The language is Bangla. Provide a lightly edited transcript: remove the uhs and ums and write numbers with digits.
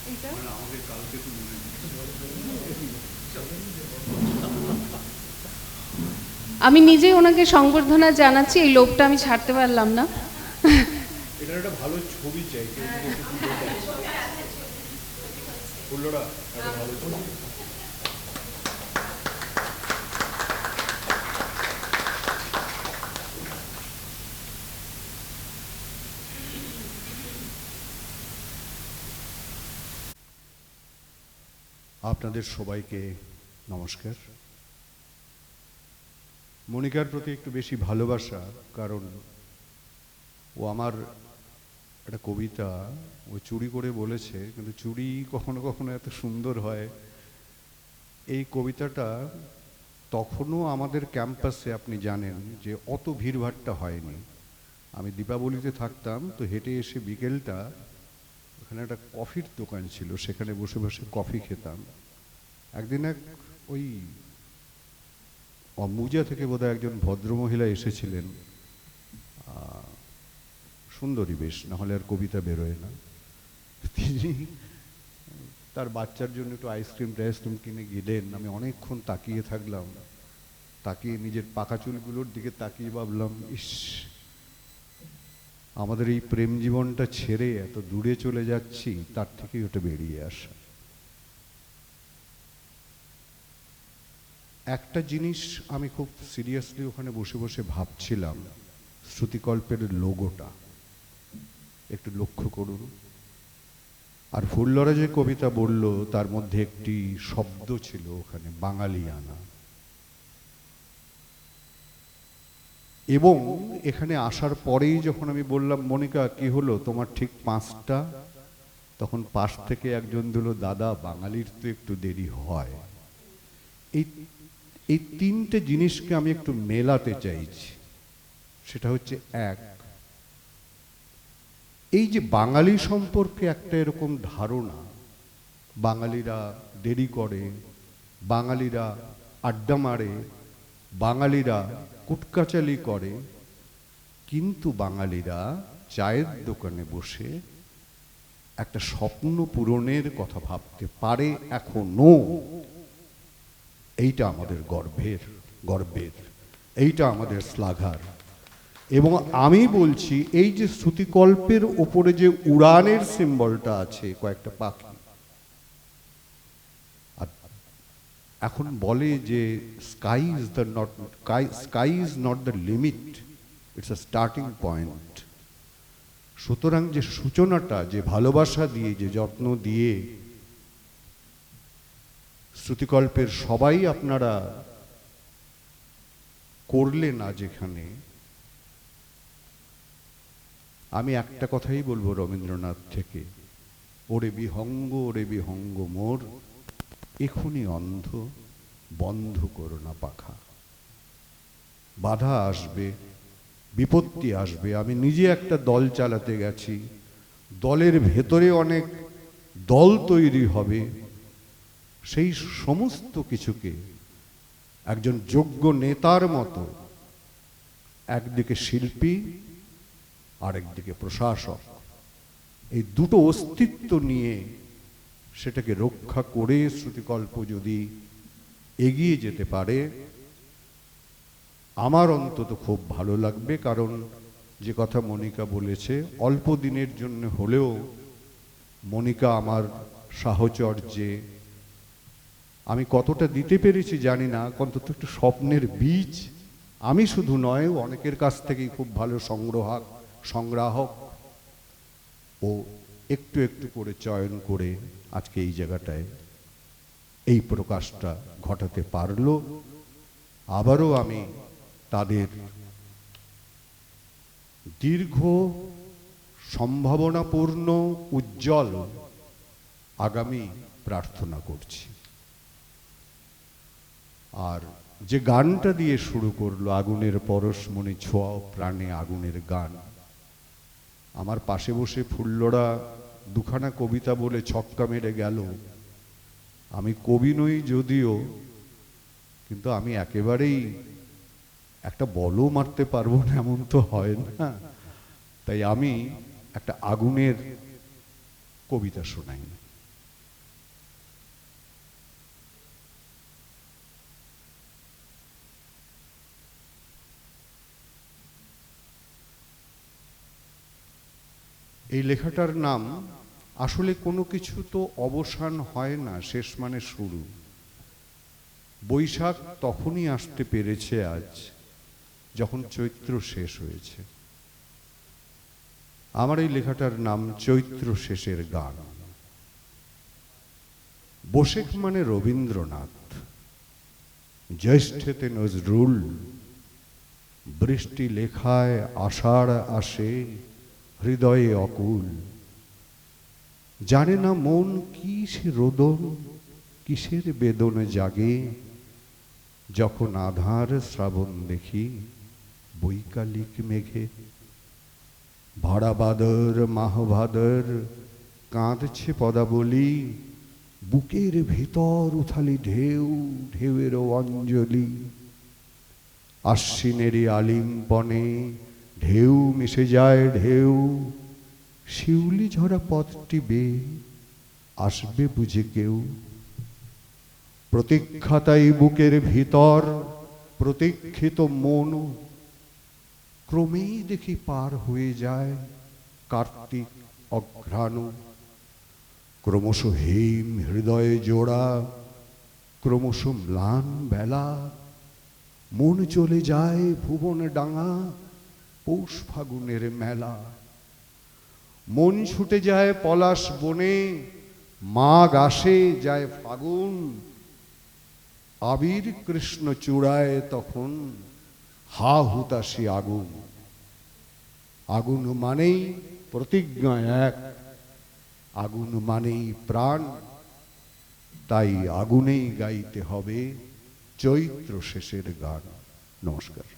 এইটা আমি নিজেই ওনাকে সংবর্ধনা জানাচ্ছি, এই লোভটা আমি ছাড়তে পারলাম না। এটা একটা ভালো ছবি চাই, ফুল্লরা একটা ভালো ছবি। আপনাদের সবাইকে নমস্কার। মনিকার প্রতি একটু বেশি ভালোবাসা, কারণ ও আমার একটা কবিতা ও চুরি করে বলেছে, কিন্তু চুরি কখনো কখনো এত সুন্দর হয়। এই কবিতাটা তখনও আমাদের ক্যাম্পাসে আপনি জানেন যে অত ভিড়ভাট্টা হয়নি। আমি দীপাবলিতে থাকতাম, তো হেঁটে এসে বিকেলটা ওখানে একটা কফির দোকান ছিল, সেখানে বসে বসে কফি খেতাম। একদিন ওই অম্বুজা থেকে বোধহয় একজন ভদ্রমহিলা এসেছিলেন, সুন্দরী বেশ, নাহলে আর কবিতা বেরোয় না। তিনি তার বাচ্চার জন্য একটু আইসক্রিম কিনে গেলেন। আমি অনেকক্ষণ তাকিয়ে থাকলাম, তাকিয়ে নিজের পাকা চুলগুলোর দিকে তাকিয়ে ভাবলাম, ইস, আমাদের এই প্রেম জীবনটা ছেড়ে এত দূরে চলে যাচ্ছি, তার থেকেই ওটা বেরিয়ে আসা। একটা জিনিস আমি খুব সিরিয়াসলি ওখানে বসে বসে ভাবছিলাম, শ্রুতিকল্পের লোগোটা একটু লক্ষ্য করুন। আর ফুল্লরা যে কবিতা বলল তার মধ্যে একটি শব্দ ছিল ওখানে, বাঙালিয়ানা। এবং এখানে আসার পরেই যখন আমি বললাম, মনিকা কি হলো তোমার ঠিক 5টা, তখন পাশ থেকে একজন দিল, দাদা বাঙালির তো একটু দেরি হয়। এই 3টে জিনিসকে আমি একটু মেলাতে চাইছি। সেটা হচ্ছে, এক, এই যে বাঙালি সম্পর্কে একটা এরকম ধারণা, বাঙালিরা দেরি করে, বাঙালিরা আড্ডা মারে, বাঙালিরা কুটকাচালি করে, কিন্তু বাঙালিরা চায়ের দোকানে বসে একটা স্বপ্ন পূরণের কথা ভাবতে পারে এখনো। এইটা আমাদের গর্বের, এইটা আমাদের শ্লাঘার। এবং আমি বলছি, এই যে শ্রুতিকল্পের ওপরে যে উড়ানের সিম্বলটা আছে, কয়েকটা পাখি, আর এখন বলে যে sky is not the limit, it's a starting point. সুতরাং যে সূচনাটা, যে ভালোবাসা দিয়ে, যে যত্ন দিয়ে শ্রুতিকল্পের সবাই আপনারা করলেন আজ এখানে, আমি একটা কথাই বলবো রবীন্দ্রনাথ থেকে, ওরে বিহঙ্গ মোর, এখুনি অন্ধ, বন্ধ করো না পাখা। বাধা আসবে, বিপত্তি আসবে। আমি নিজে একটা দল চালাতে গেছি, দলের ভেতরে অনেক দল তৈরি হবে। সেই সমস্ত কিছুকে একজন যোগ্য নেতার মতো, একদিকে শিল্পী আর একদিকে প্রশাসক, এই দুটো অস্তিত্ব নিয়ে সেটাকে রক্ষা করে শ্রুতিকল্প যদি এগিয়ে যেতে পারে, আমার অন্তত খুব ভালো লাগবে। কারণ যে কথা মনিকা বলেছে, অল্প দিনের জন্য হলেও মনিকা আমার সাহচর্যে আমি কতটা দিতে পেরেছি জানি না, অন্তত একটু স্বপ্নের বীজ আমি শুধু নয়, অনেকের কাছ থেকেই খুব ভালো সংগ্রাহক ও একটু একটু করে চয়ন করে আজকে এই জায়গাটায় এই প্রকাশটা ঘটাতে পারলো। আবারও আমি তাদের দীর্ঘ, সম্ভাবনাপূর্ণ, উজ্জ্বল আগামী প্রার্থনা করছি। আর যে গানটা দিয়ে শুরু করলো, আগুনের পরশমণি ছোঁয়াও প্রাণে আগুনের গান, আমার পাশে বসে ফুল্লরা দুখানা কবিতা বলে ছক্কা মেরে গেল। আমি কবি নই যদিও, কিন্তু আমি একেবারেই একটা বলও মারতে পারবো না এমন তো হয় না। তাই আমি একটা আগুনের কবিতা শোনাই। এই লেখাটার নাম, আসলে কোনো কিছু তো অবসান হয় না, শেষ মানে শুরু। বৈশাখ তখনই আসতে পেরেছে আজ যখন চৈত্র শেষ হয়েছে। আমার এই লেখাটার নাম চৈত্র শেষের গান। বৈশাখ মানে রবীন্দ্রনাথ, জ্যৈষ্ঠেতে নজরুল, বৃষ্টি লেখায় আষাঢ় আসে হৃদয়ে অকুল। জানে না মন কি সে রোদন, কিসের বেদনে জাগে, যখন আধার শ্রাবণ দেখি বৈকালিক মেঘে। ভরা বাদর মাহভাদর কাঁদছে পদাবলী, বুকের ভিতর উথালি ঢেউ, ঢেউয়েরও অঞ্জলি। আশ্বিনেরই আলিঙ্গনে ঢেউ মিশে যায় ঢেউ, শিউলি ঝরা পথটি বেয়ে আসবে বুঝে কেউ। প্রতীক্ষা তাই বুকের ভিতর, প্রতীক্ষিত মন, ক্রমেই দেখি পার হয়ে যায় কার্তিক অঘ্রাণ। ক্রমশ হেম হৃদয়ে জোড়া, ক্রমশ ম্লান বেলা, মন চলে যায় ভুবন ডাঙা, পৌষ ফাগুনের মেলা। মন ছুটে যায় পলাশ বনে, মাঘ আসে যায় ফাগুন। আবির কৃষ্ণ চূড়ায় তখন হা হুতাশি আগুন। আগুন মানেই প্রতিজ্ঞা এক, আগুন মানেই প্রাণ, তাই আগুনেই গাইতে হবে চৈত্র শেষের গান। নমস্কার।